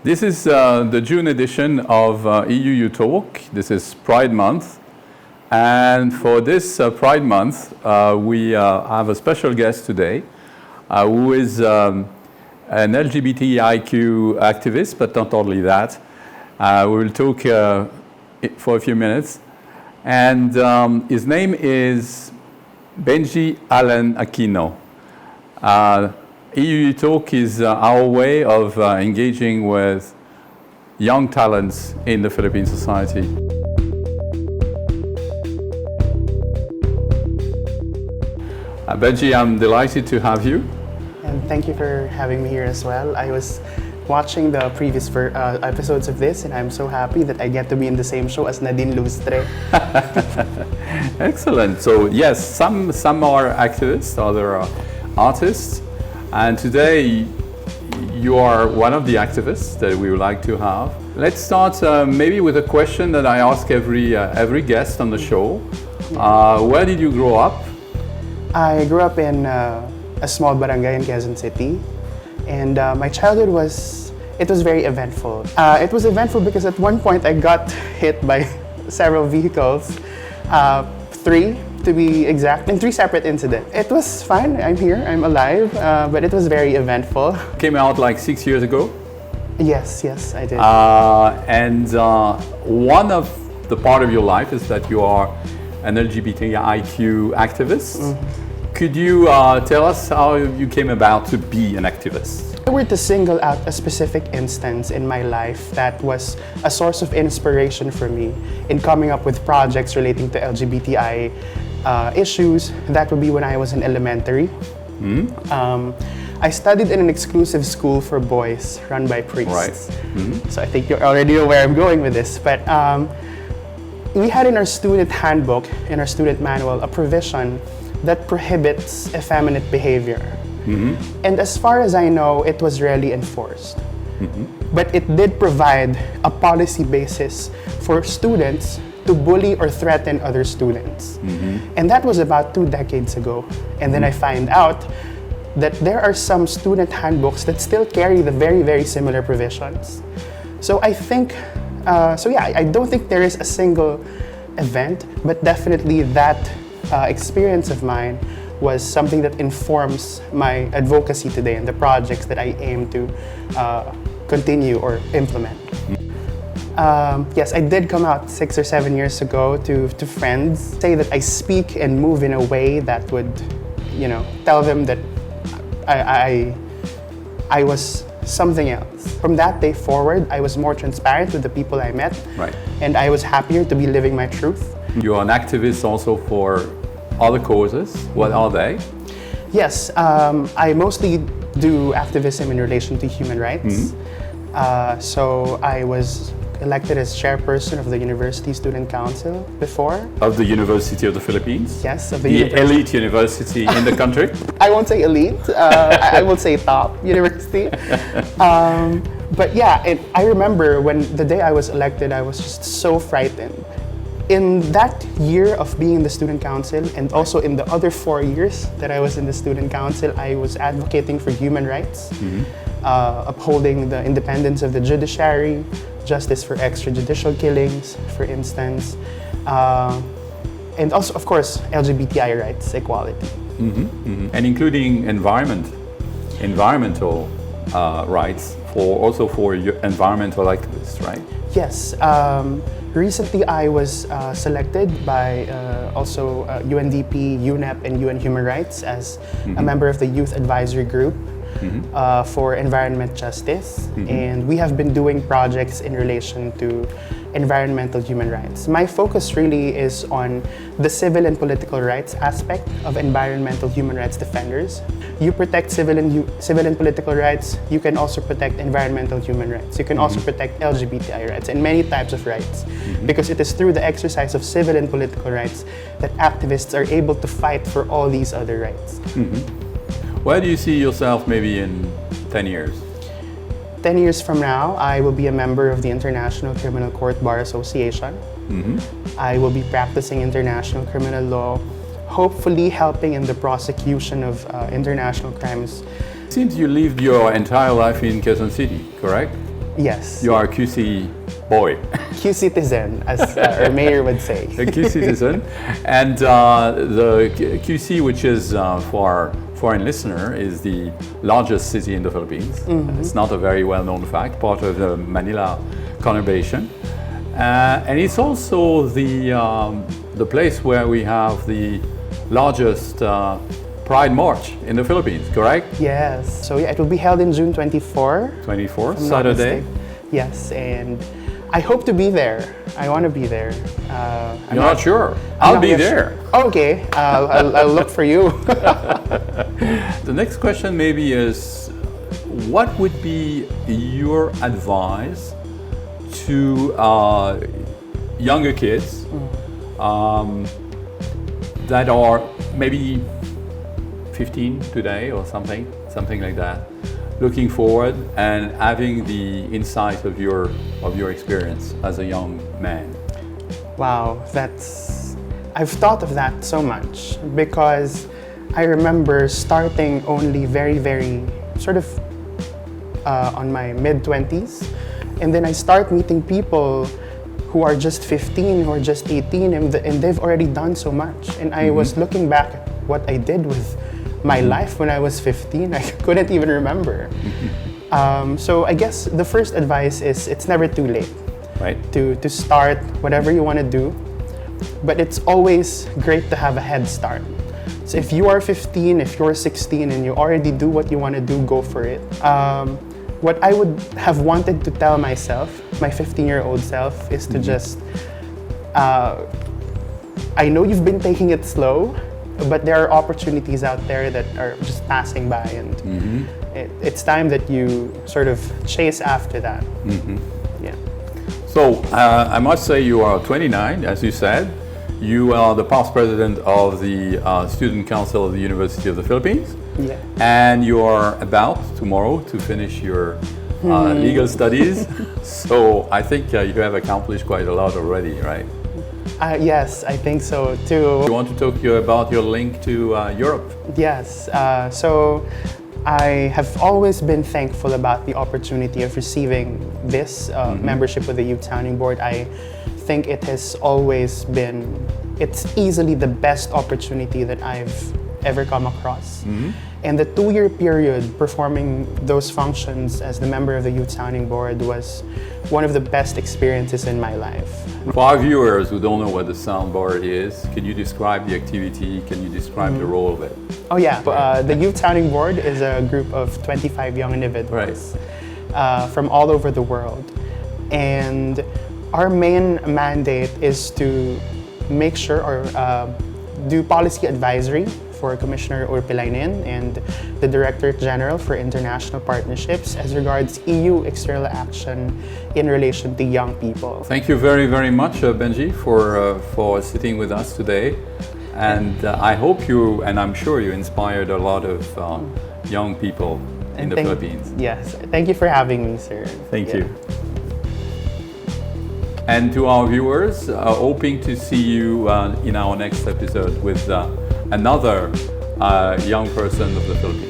This is the June edition of EU Talk. This is Pride Month. And for this Pride Month, we have a special guest today who is an LGBTIQ activist, but not only that. We will talk for a few minutes. And his name is Benjie Allen Aquino. EU Talk is our way of engaging with young talents in the Philippine society. Benjie, I'm delighted to have you. And thank you for having me here as well. I was watching the previous episodes of this, and I'm so happy that I get to be in the same show as Nadine Lustre. Excellent. So yes, some are activists, other are artists. And today, you are one of the activists that we would like to have. Let's start maybe with a question that I ask every guest on the show. Where did you grow up? I grew up in a small barangay in Quezon City, and my childhood was very eventful. It was eventful because at one point I got hit by several vehicles, 3 to be exact, in 3 separate incidents. It was fun. I'm here. I'm alive. But it was very eventful. Came out like 6 years ago? Yes, I did. And one of the part of your life is that you are an LGBTIQ activist. Mm-hmm. Could you tell us how you came about to be an activist? If I were to single out a specific instance in my life that was a source of inspiration for me in coming up with projects relating to LGBTI issues, that would be when I was in elementary. Mm-hmm. I studied in an exclusive school for boys run by priests. Right. Mm-hmm. So I think you're already aware where I'm going with this. But we had in our student handbook, in our student manual, a provision that prohibits effeminate behavior. Mm-hmm. And as far as I know, it was rarely enforced. Mm-hmm. But it did provide a policy basis for students to bully or threaten other students. Mm-hmm. And that was about 2 decades ago. And then I find out that there are some student handbooks that still carry the very, very similar provisions. So I think, I don't think there is a single event, but definitely that experience of mine was something that informs my advocacy today and the projects that I aim to continue or implement. Yes, I did come out 6 or 7 years ago to friends, say that I speak and move in a way that would, tell them that I was something else. From that day forward, I was more transparent with the people I met, right. And I was happier to be living my truth. You're an activist also for other causes. What are they? Yes, I mostly do activism in relation to human rights. Mm-hmm. So I was elected as chairperson of the University Student Council before. Of the University of the Philippines? Yes, of the elite university in the country? I won't say elite, I will say top university. But yeah, I remember when the day I was elected, I was just so frightened. In that year of being in the Student Council, and also in the other 4 years that I was in the Student Council, I was advocating for human rights, mm-hmm. Upholding the independence of the judiciary, justice for extrajudicial killings, for instance, and also, of course, LGBTI rights, equality. Mm-hmm, mm-hmm. And including environmental rights, also for environmental activists, right? Yes. Recently, I was selected by also UNDP, UNEP, and UN Human Rights as mm-hmm. a member of the Youth Advisory Group mm-hmm. For environment justice. Mm-hmm. And we have been doing projects in relation to environmental human rights. My focus really is on the civil and political rights aspect of environmental human rights defenders. You protect civil and political rights, you can also protect environmental human rights. You can also protect LGBTI rights and many types of rights. Mm-hmm. Because it is through the exercise of civil and political rights that activists are able to fight for all these other rights. Mm-hmm. Where do you see yourself maybe in 10 years? 10 years from now, I will be a member of the International Criminal Court Bar Association. Mm-hmm. I will be practicing international criminal law, hopefully helping in the prosecution of international crimes. It seems you lived your entire life in Quezon City, correct? Yes. You are a QC boy. Q citizen, as our mayor would say. A Q citizen. And the QC, which is for our foreign listener, is the largest city in the Philippines. It's not a very well-known fact, part of the Manila conurbation. And it's also the place where we have the largest Pride March in the Philippines, correct? Yes. So yeah, it will be held in June 24. 24th, if I'm not Saturday. mistaken. Yes, and I hope to be there. I want to be there. You're not sure? I'll be there. Okay, I'll look for you. The next question maybe is, what would be your advice to younger kids that are maybe 15 today or something like that, looking forward and having the insight of your experience as a young man? Wow, I've thought of that so much because I remember starting only very, very sort of on my mid-20s, and then I start meeting people who are just 15, who are just 18, and they've already done so much. And I was looking back at what I did with my life when I was 15. I couldn't even remember. So I guess the first advice is it's never too late, right? To start whatever you want to do, but it's always great to have a head start. So if you are 15, if you're 16, and you already do what you want to do, go for it. What I would have wanted to tell myself, my 15-year-old self, is to just, I know you've been taking it slow, but there are opportunities out there that are just passing by, and it's time that you sort of chase after that. Yeah. So I must say you are 29, as you said. You are the past president of the Student Council of the University of the Philippines. Yeah. And you are about tomorrow to finish your legal studies. So I think you have accomplished quite a lot already, right? Yes, I think so too. You want to talk about your link to Europe? Yes. So I have always been thankful about the opportunity of receiving this membership with the Youth Sounding Board. I think it has always been, it's easily the best opportunity that I've ever come across. And the 2-year period performing those functions as the member of the Youth Sounding Board was one of the best experiences in my life. For our viewers who don't know what the sound board is, can you describe the activity? Can you describe the role of it? Oh yeah, the Youth Sounding Board is a group of 25 young individuals from all over the world. And our main mandate is to make sure or do policy advisory for Commissioner Urpilainen and the Director General for International Partnerships as regards EU external action in relation to young people. Thank you very, very much, Benjie, for sitting with us today. And I hope you, and I'm sure you inspired a lot of young people in the Philippines. Yes, thank you for having me, sir. Thank you. And to our viewers, hoping to see you in our next episode with another young person of the Philippines.